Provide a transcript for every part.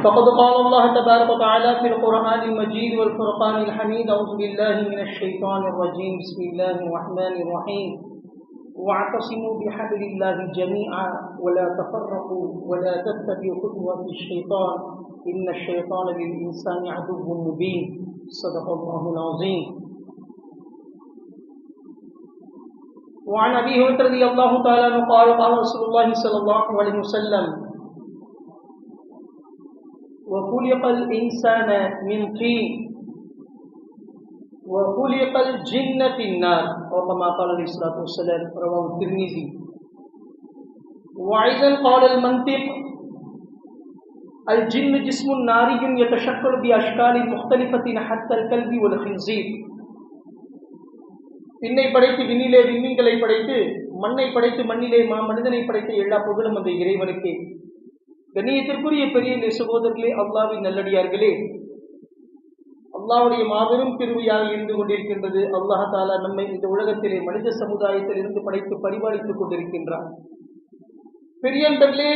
فقد قال الله تبارك وتعالى في القرآن المجيد والفرقان الحميد أعوذ بالله من الشيطان الرجيم بسم الله الرحمن الرحيم واعتصموا بحبل الله جميعا ولا تفرقوا ولا تتبعوا خطوات الشيطان إن الشيطان للإنسان عدو مبين صدق الله العظيم. وعن أبي هريرة رضي الله تعالى عنه قال قال رسول الله صلى الله عليه وسلم وخلق الإنسان من طين وخلق الجن في النار وكما قال عليه الصلاة والسلام رواه الترمذي. وأيضا قال المنطق الجن جسم ناري يتشكل بأشكال مختلفة حتى الكلب والخنزير. விண்ணை படைத்து விண்ணிலே விண்மீன்களை படைத்து மண்ணை படைத்து மண்ணிலே மனிதனை படைத்து எல்லா புகழும் அந்த இறைவனுக்கு. கண்ணியத்திற்குரிய பெரிய சகோதரர்களே, அல்லாஹ்வின் நல்லடியார்களே, அல்லாஹ்வுடைய மாபெரும் கிருபையாக இருந்து கொண்டிருக்கின்றது. அல்லாஹ் தஆலா நம்மை இந்த உலகத்திலே மனித சமுதாயத்தில் இருந்து படைத்து பரிபாலித்துக் கொண்டிருக்கின்றார். பெரியவர்களே,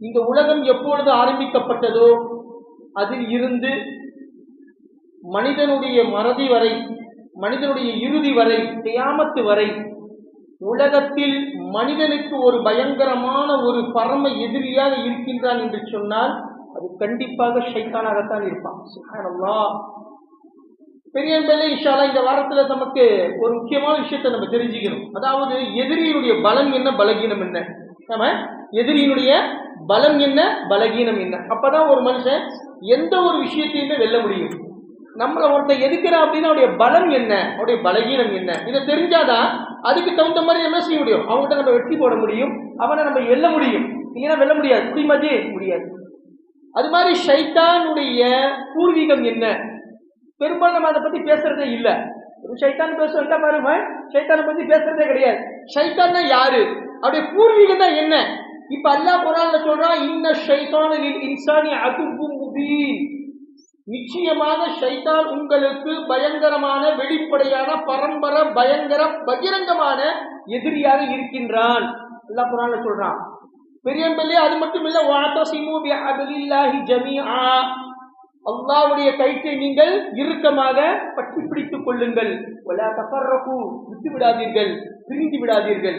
இந்த உலகம் எப்பொழுது ஆரம்பிக்கப்பட்டதோ அதில் இருந்து மனிதனுடைய மறதி வரை, மனிதனுடைய இறுதி வரை, கியாமத்து வரை உலகத்தில் மனிதனுக்கு ஒரு பயங்கரமான ஒரு பரம எதிரியாக இருக்கின்றான் என்று சொன்னால் அது கண்டிப்பாக ஷைத்தானாகத்தான் இருப்பான். சுப்ஹானல்லாஹ். பெரியவர்களே, இன்ஷா அல்லாஹ் இந்த வாரத்துல நமக்கு ஒரு முக்கியமான விஷயத்தை நம்ம தெரிஞ்சுக்கணும். அதாவது எதிரியினுடைய பலம் என்ன, பலகீனம் என்ன, நம்ம எதிரியினுடைய பலம் என்ன, பலகீனம் என்ன. அப்பதான் ஒரு மனுஷன் எந்த ஒரு விஷயத்தையுமே வெல்ல முடியும். நம்மளை ஒருத்தன் எதுக்குறான் அப்படின்னா அவருடைய பலம் என்ன, அவருடைய பலகீனம் என்ன, இதை தெரிஞ்சாதான் அதுக்கு தகுந்த மாதிரி என்ன செய்ய முடியும், அவங்ககிட்ட நம்ம வெற்றி போட முடியும், அவனை நம்ம வெல்ல முடியும். இல்லைன்னா வெல்ல முடியாது, முடியுமாஜி முடியாது. அது மாதிரி ஷைத்தானுடைய பூர்வீகம் என்ன, பெரும்பாலும் நம்ம அதை பத்தி பேசுறதே இல்லை. ஷைத்தான் பேசுறதா பாருங்க, ஷைத்தானை பத்தி பேசுறதே கிடையாது. ஷைத்தான்னா யாரு, அவருடைய பூர்வீகம் தான் என்ன. இப்ப அல்லாஹ் குர்ஆன்ல சொல்றான், இன்ன ஷைத்தான லில் இன்சானி அதுவ்வும் முபீன். நிச்சயமாக ஷைத்தான் உங்களுக்கு பயங்கரமான வெளிப்படையான பரம்பர பயங்கர பகிரங்கமான எதிரியாக இருக்கின்றான். அல்லாஹ் குர்ஆன்ல சொல்றான். பெரியவர்களே, அது மட்டும் இல்ல, வஅதஸிமு பிஹப்லில்லாஹி ஜமீஆ. அல்லாஹ்வுடைய கயிற்றை நீங்கள் இறுக்கமாக பற்றி பிடித்துக் கொள்ளுங்கள். வலா தஃபர்ரகு, விட்டு விடாதீர்கள், பிரிந்து விடாதீர்கள்.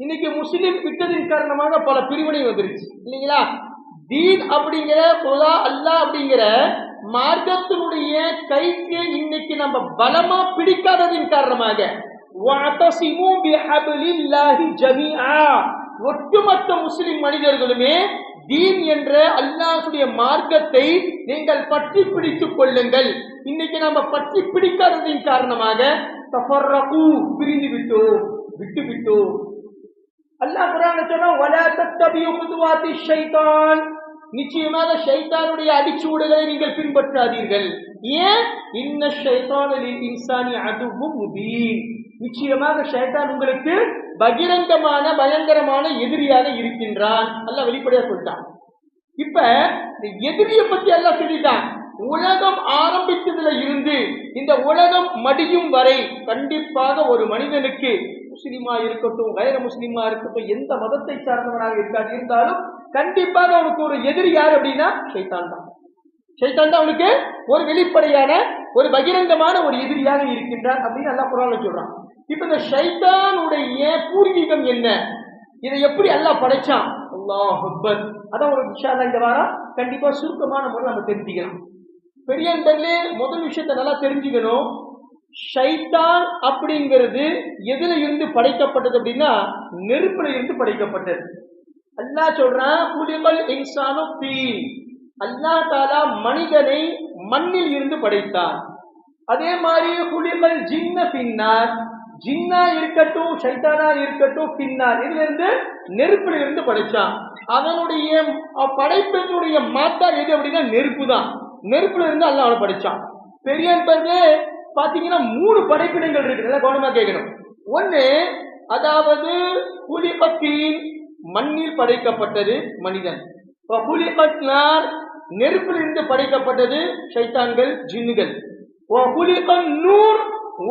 இன்னைக்கு முஸ்லிம் விட்டதின் காரணமாக பல பிரிவினை வந்துருச்சு இல்லைங்களா. தீன் அப்படிங்கிற குலா அல்லாஹ் அப்படிங்கிற மார்க்கத்தினுடைய கயிற்றை இன்னைக்கு நம்ம பலமா பிடிக்காததின் காரணமாக வஅதஸிமு பிஹப்லில்லாஹி ஜமீஆ, ஒட்டுமொத்த முஸ்லிம் மனிதர்களுமே தீன் என்ற அல்லாஹ்வுடைய மார்க்கத்தை நீங்கள் பற்றி பிடித்துக் கொள்ளுங்கள். இன்னைக்கு நம்ம பற்றி பிடிக்காததின் காரணமாக தஃபர்ரகு, பிரிந்து விட்டோம், விட்டு விட்டோம். அல்லாஹ் குர்ஆன்ல சொன்னா வலா தத்தபியு குதுவாத்தி ஷைத்தான். நிச்சயமாக ஷைத்தானுடைய அடிச்சுவடுகளை நீங்கள் பின்பற்றாதீர்கள். ஏன்? இன்ன ஷைத்தான லில் இன்சானி அதுவ்வும் முபீன். நிச்சயமாக ஷைத்தான் உங்களுக்கு பகிரங்கமான பயங்கரமான எதிரியாக இருக்கின்றான். அல்லாஹ் வெளிப்படையா சொல்லிட்டான். இப்ப இந்த எதிரியை பத்தி அல்லாஹ் சொல்லிட்டான். உலகம் ஆரம்பித்ததுல இருந்து இந்த உலகம் மடியும் வரை கண்டிப்பாக ஒரு மனிதனுக்கு, முஸ்லிமா இருக்கட்டும் வேற முஸ்லிமா இருக்கட்டும், எந்த மதத்தை சார்ந்தவனாக இருந்தாலும் கண்டிப்பாக அவனுக்கு ஒரு எதிரி யார் அப்படின்னா ஷைத்தான் தான். ஷைத்தான் தான் அவனுக்கு ஒரு வெளிப்படையான ஒரு பகிரங்கமான ஒரு எதிரியாக இருக்கின்றான் அப்படின்னு அல்லாஹ் குர்ஆன்ல சொல்றான். இப்ப இந்த ஷைத்தானுடைய பூர்வீகம் என்ன, இதை எப்படி அல்லாஹ் படைச்சான், அல்லாஹ் அக்பர். அதான் ஒரு இன்ஷா அல்லாஹ் இந்த வாரம் கண்டிப்பா சுருக்கமான முறையில் நம்ம தெரிஞ்சுக்கலாம். பெரியவர்களே, முதல் விஷயத்தை நல்லா தெரிஞ்சுக்கணும். ஷைத்தான் அப்படிங்கிறது எதுல இருந்து படைக்கப்பட்டது அப்படின்னா நெருப்புல இருந்து படைக்கப்பட்டது. அல்லாஹ் சொல்றான் குலிகல் இன்சானு தீன். அல்லாஹ் தஆலா மனிதனை மண்ணில் இருந்து படைத்தான். அதே மாதிரி குலிகல் ஜின்ன பின்னார், ஜின்னா இருக்கட்டும் ஷைத்தானா இருக்கட்டும் பின்னார், இதுல இருந்து நெருப்புல இருந்து படைச்சான். அவனுடைய படைப்பினுடைய மாத்தா எது அப்படின்னா நெருப்பு தான். நெருப்புல இருந்து அல்லாஹ் அவனை படைச்சான். பெரியவர்களே, பாத்தீங்கன்னா 3 படைப்பினங்கள் இருக்கு, நல்லா கவனமா கேட்கணும். ஒண்ணு, அதாவது குலிகத்தீன், மண்ணில் படைக்கப்பட்டது மனிதன். குலிகத்னார், நெருப்பிலிருந்து படைக்கப்பட்டது ஷைத்தான்கள் ஜின்னுகள். நூர்,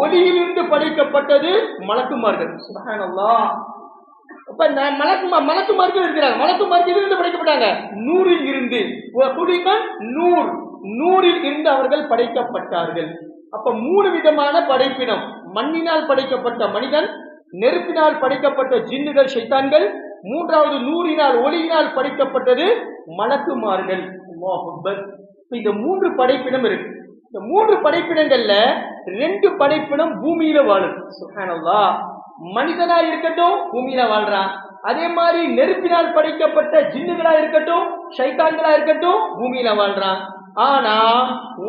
ஒளியிலிருந்து படைக்கப்பட்டது மலக்குமார்கள். சுப்ஹானல்லாஹ். அப்ப மலக்குமார்கள் இருக்கிறாங்க. மலக்குமார்கள் இருந்து படைக்கப்பட்டாங்க நூறில் இருந்து. நூர், நூறில் இருந்து அவர்கள் படைக்கப்பட்டார்கள். அப்ப 3 விதமான படைப்பினம். மண்ணினால் படைக்கப்பட்ட மனிதன், நெருப்பினால் படைக்கப்பட்ட ஜின்னுகள் ஷைத்தான்கள், மூன்றாவது நூறினால் ஒளியினால் படைக்கப்பட்டது மலக்குமார்கள். அல்லாஹ் அக்பர். இந்த 3 படைப்பினம் இருக்கு. இந்த 3 படைப்பினங்கள்ல 2 படைப்பினம் பூமியில வாழும். சுப்ஹானல்லாஹ். மனிதனா இருக்கட்டும் பூமியில வாழ்றான். அதே மாதிரி நெருப்பினால் படைக்கப்பட்ட ஜின்னுகளா இருக்கட்டும் ஷைத்தான்களா இருக்கட்டும் பூமியில வாழ்றான். ஆனா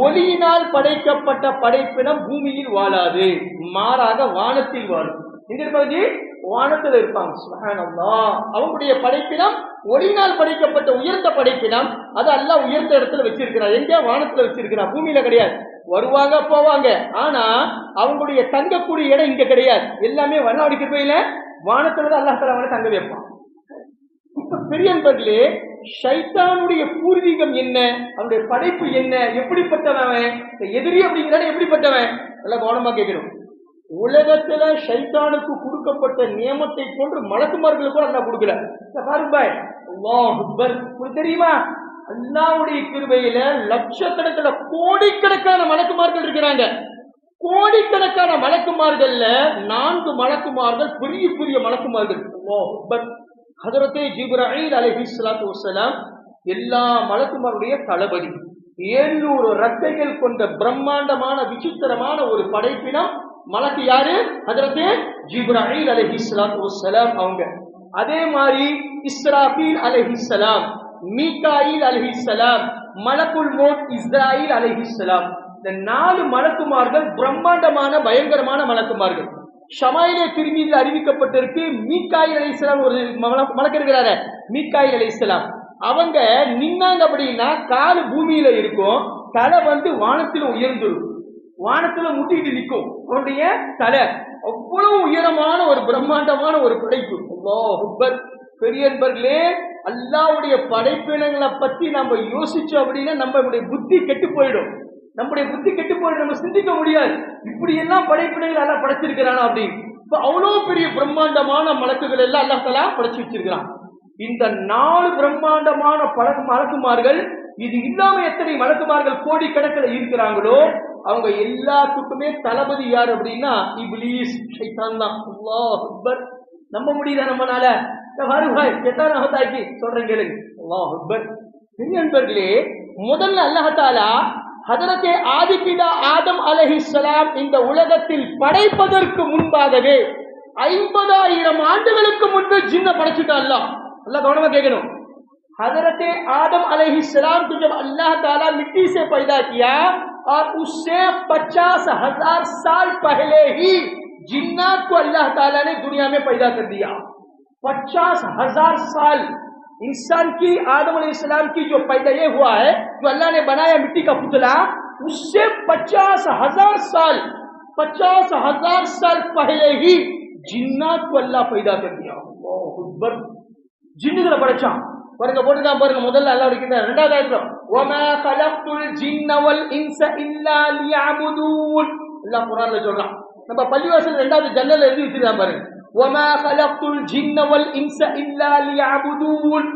ஒளியினால் படைக்கப்பட்ட படைப்பினம் பூமியில் வாழாது, மாறாக வானத்தில் வாழும். எங்க இருப்பாங்க? வானத்தில் இருப்பாங்க. சுப்ஹானல்லாஹ். அவங்களுடைய படைப்பினம் ஒளியினால் படைக்கப்பட்ட உயர்ந்த படைப்பினம். அது அல்லாஹ் உயர்ந்த இடத்துல வச்சிருக்கிறார். எங்க? வானத்துல வச்சிருக்கிறார், பூமியில கிடையாது. வருவாங்க போவாங்க, ஆனா அவங்களுடைய தங்கக்கூடிய இடம் இங்க கிடையாது. எல்லாமே வண்ணாடி கிருபையில வானத்துலதான் அல்லாஹ் தஆலா அவனை தங்க வைப்பான். இப்ப பெரியன்பர்களே, ஷைத்தானுடைய பூர்வீகம் என்ன, அவனுடைய படைப்பு என்ன, எப்படிப்பட்டவன், எதிரி அப்படிங்கிறான எப்படிப்பட்டவன், எல்லாம் கவனமா கேட்கணும். உலகத்துல ஷைத்தானுக்கு கொடுக்கப்பட்ட நியமத்தை போன்று மலக்குமார்களுக்கு கூட அல்லாஹ் கொடுக்கல. பாருபாய், அல்லாஹ் அக்பர். உங்களுக்கு தெரியுமா, அல்லாஹ்வுடைய கிருபையில லட்சக்கணக்கான கோடிக்கணக்கான மலக்குமார்கள் இருக்கிறாங்க. கோடிக்கணக்கான மலக்குமார்கள்ல 4 மலக்குமார்கள் பெரிய பெரிய மலக்குமார்கள். அல்லாஹ் அக்பர். ஹஜ்ரத்தே ஜிப்ராயில் அலைஹிஸ்ஸலாத்து வஸ்ஸலாம் எல்லா மலக்குமாருடைய தளபதி. 700 ரக்கைகள் கொண்ட பிரம்மாண்டமான விசித்திரமான ஒரு படைப்பினம் மலக்கு யாரு? ஹஜ்ரத்தே ஜிப்ராயில் அலைஹிஸ்ஸலாத்து வஸ்ஸலாம் அவங்க. அதே மாதிரி இஸ்ராஃபீல் அலைஹிஸ்ஸலாம், மீகாயில் அலைஹிஸ்ஸலாம், மலக்குல் மௌத் இஸ்ராயில் அலைஹிஸ்ஸலாம். இந்த 4 மலக்குமார்கள் பிரம்மாண்டமான பயங்கரமான மலக்குமார்கள். ஷமாயிலே திருமீதியில் அறிவிக்கப்பட்டிருக்கு. மீகாயில் அலைஹிஸ்ஸலாம் ஒரு மலக்கு இருக்கிறாரு, மீகாயில் அலைஹிஸ்ஸலாம். அவங்க நின்னாங்க அப்படின்னா கால் பூமியில இருக்கும், தலை வானத்துல உயர்ந்துடும், வானத்துல முட்டிட்டு நிற்கும். அவருடைய தலை அவ்வளவு உயரமான ஒரு பிரம்மாண்டமான ஒரு படைப்பு. அல்லாஹ் அக்பர். பெரியன்பர்களே, அல்லாஹ்வுடைய படைப்பினங்களை பத்தி நம்ம யோசிச்சோம் அப்படின்னா நம்மளுடைய புத்தி கெட்டு போயிடும். நம்முடைய புத்தி கெட்டு போயிடும், நம்ம சிந்திக்க முடியாது. இப்படி எல்லாம் படைப்பினங்கள் எல்லாம் படைச்சிருக்கிறானா அப்படின்னு. இப்ப அவ்வளவு பெரிய பிரம்மாண்டமான மலக்குகள் எல்லாம் அல்லாஹ் தஆலா படைச்சு வச்சிருக்கிறான். இந்த 4 பிரம்மாண்டமான மலக்குமார்கள், இது இல்லாம எத்தனை மலக்குமார்கள் கோடிக்கணக்கில் இருக்கிறாங்களோ அவங்க எல்லாத்துக்குமே தளபதி யார் அப்படின்னா இப்லீஸ், ஷைத்தான் தான். அல்லாஹ் அக்பர். நம்ப முடியுதா நம்மனால? சொல்றேன் கேளுங்க. அல்லாஹ் அக்பர். நண்பர்களே, முதல்ல அல்லாஹ் தஆலா ஹஜ்ரத்தே ஆதிபிதா ஆதம் அலைஹிஸ்ஸலாம் இந்த உலகத்தில் படைப்பதற்கு முன்பாகவே 50,000 ஆண்டுகளுக்கு முன்பு ஜின்ன படைச்சிட்டான் அல்லாஹ். அல்லாஹ் கவனமா கேட்கணும். हजरत आदम अलैहिस्सलाम को जब अल्लाह ताला मिट्टी से पैदा किया और उससे 50,000 साल पहले ही जिन्नात को अल्लाह ताला ने दुनिया में पैदा कर दिया। 50,000 साल इंसान की, आदम अलैहिस्सलाम की जो पैदा ये हुआ है, जो अल्लाह ने बनाया मिट्टी का पुतला, उससे 50,000 साल पहले ही जिन्नात को अल्लाह पैदा कर दिया। जिन्नुகளை படைச்சான் பாருங்க, போட்டுதான் பாருங்க. முதல்ல அல்லாஹ் இருக்கிறார். இரண்டாவது ஆயத்துல வமா கலக்துல் ஜின்ன வல் இன்ஸ இல்லா லியஅபுதூன். அல்லாஹ் குர்ஆன்ல சொல்றான். நம்ம பள்ளிவாசல் இரண்டாவது ஜன்னல்ல எழுதி வச்சிருக்கான் பாருங்க. வமா கலக்துல் ஜின்ன வல் இன்ஸ இல்லா லியஅபுதூன்.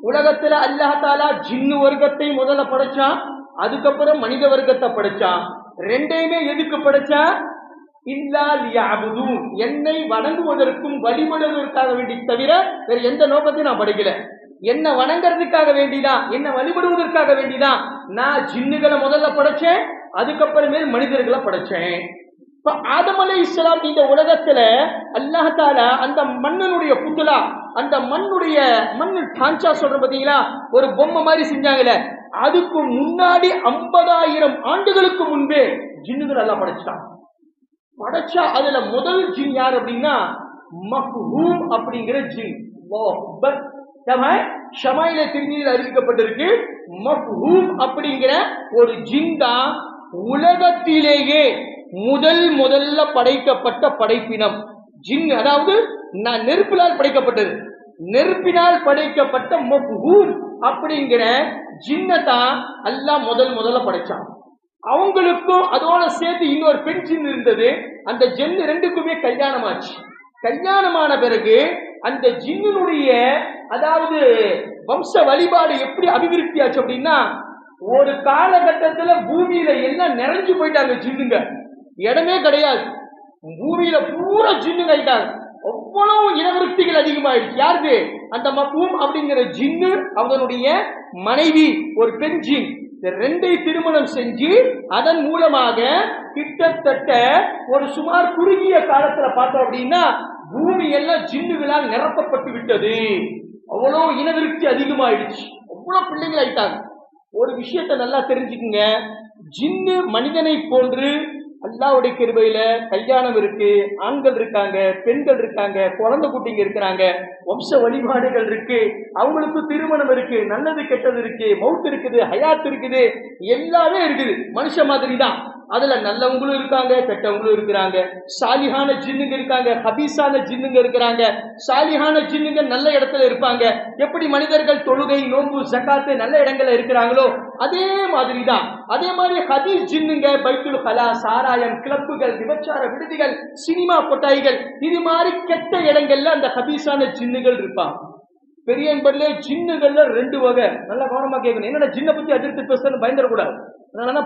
உலகத்துல அல்லாஹ் தஆலா ஜின்னு வர்க்கத்தை முதல்ல படைச்சான், அதுக்கப்புறம் மனித வர்க்கத்தை படைச்சான். ரெண்டையுமே எதுக்கு படைச்சான்? இல்லா லியஅபுதூன், என்னை வணங்குவதற்கும் வழிபடுவதற்காக வேண்டி தவிர வேற எந்த நோக்கத்தையும் நான் படைக்கல. என்ன வணங்குறதுக்காக வேண்டிதான், என்ன வழிபடுவதற்காக வேண்டிதான் நான் ஜின்னுகளை முதல்ல படைச்சேன், அதுக்கப்புறமே மனிதர்களை படைச்சேன். இப்ப ஆதம் அலைஹிஸ்ஸலாம் இந்த உலகத்துல அல்லாஹ் தஆலா அந்த மண்ணுடைய புத்துலா, அந்த மண்ணு டான்ச்சா சொல்ற பாத்தீங்களா, ஒரு பொம்மை மாதிரி செஞ்சாங்கல்ல, அதுக்கு முன்னாடி 50,000 ஆண்டுகளுக்கு முன்பே ஜின்னுகள் எல்லாம் படைச்சான். படைச்சா அதுல முதல் ஜின் யார் அப்படின்னா மஃஹூம் அப்படிங்கிற ஜின். ஷமாயிலே திருமீதியில் அறிவிக்கப்பட்டிருக்கு. மஃஹூம் அப்படிங்கிற ஒரு ஜின் தான் உலகத்திலேயே முதல்ல படைக்கப்பட்ட படைப்பினம் ஜின். அதாவது நெருப்பினால் படைக்கப்பட்டது, நெருப்பினால் படைக்கப்பட்ட மஃஹூம் அப்படிங்கிற ஜின்னதான் அல்லாஹ் முதல்ல படைச்சான். அவங்களுக்கும் அதோட சேர்த்து இன்னொரு பெண் ஜின் இருந்தது. அந்த ஜின் ரெண்டுக்குமே கல்யாணம் ஆச்சு. கல்யாணமான பிறகு அந்த ஜின்னுடைய, அதாவது வம்ச வழிபாடு எப்படி அபிவிருத்தி ஆச்சு அப்படின்னா, ஒரு காலகட்டத்துல பூமியில எல்லாம் நிறைஞ்சு போயிட்டாங்க ஜின்னுங்க, இடமே கிடையாது. பூமியில பூரா ஜின்னுங்க ஆயிட்டாங்க. அவ்வளவு இனவிருத்திகள் அதிகமாயிடுச்சு. யாருக்கு? அந்த மஃபூம் அப்படிங்கிற ஜின்னு, அவனுடைய மனைவி ஒரு பெண் ஜின், இந்த ரெண்டை திருமணம் செஞ்சு அதன் மூலமாக கிட்டத்தட்ட ஒரு சுமார் குறுகிய காலத்துல பார்த்தோம் அப்படின்னா பூமி எல்லாம் ஜின்னுகளால் நிரப்பப்பட்டு விட்டது. அவ்வளவு இனவிருத்தி அதிகமாயிடுச்சு, அவ்வளவு பிள்ளைகள் ஆயிட்டாங்க. ஒரு விஷயத்தை நல்லா தெரிஞ்சுக்குங்க, ஜின்னு மனிதனை போன்று அல்லாஹ்வுடைய கிருபையில கல்யாணம் இருக்கு, ஆண்கள் இருக்காங்க, பெண்கள் இருக்காங்க, குழந்தை குட்டிங்க இருக்கிறாங்க, வம்ச வழிபாடுகள் இருக்கு, அவங்களுக்கு திருமணம் இருக்கு, நல்லது கெட்டது இருக்கு, மவுத் இருக்குது, ஹயாத் இருக்குது, எல்லாமே இருக்குது. மனுஷ மாதிரி தான். அதுல நல்லவங்களும் இருக்காங்க, கெட்டவங்களும் இருக்கிறாங்க. சாலிஹான ஜின்னுங்க இருக்காங்க, ஹபீஸான ஜின்னுங்க இருக்கிறாங்க. சாலிஹான ஜின்னுங்க நல்ல இடத்துல இருப்பாங்க. எப்படி மனிதர்கள் தொழுகை, நோன்பு, ஜகாத்து நல்ல இடங்கள்ல இருக்கிறாங்களோ அதே மாதிரி தான். அதே மாதிரி ஹபீஸ் ஜின்னுங்க பைத்துல் கலா, சாராயம், கிளப்புகள், விபச்சார விடுதிகள், சினிமா கொட்டாய்கள், இது மாதிரி கெட்ட இடங்கள்ல அந்த ஹபீஸான ஜின்னுகள் இருப்பாங்க. பெரியன்பர்ல ஜின்னுகள்ல ரெண்டு வகை. நல்லா கவனமா கேட்கணும். என்னடா ஜின்னை பத்தி அதிர்த்து பேசுறதுன்னு பயந்துடக்கூடாது.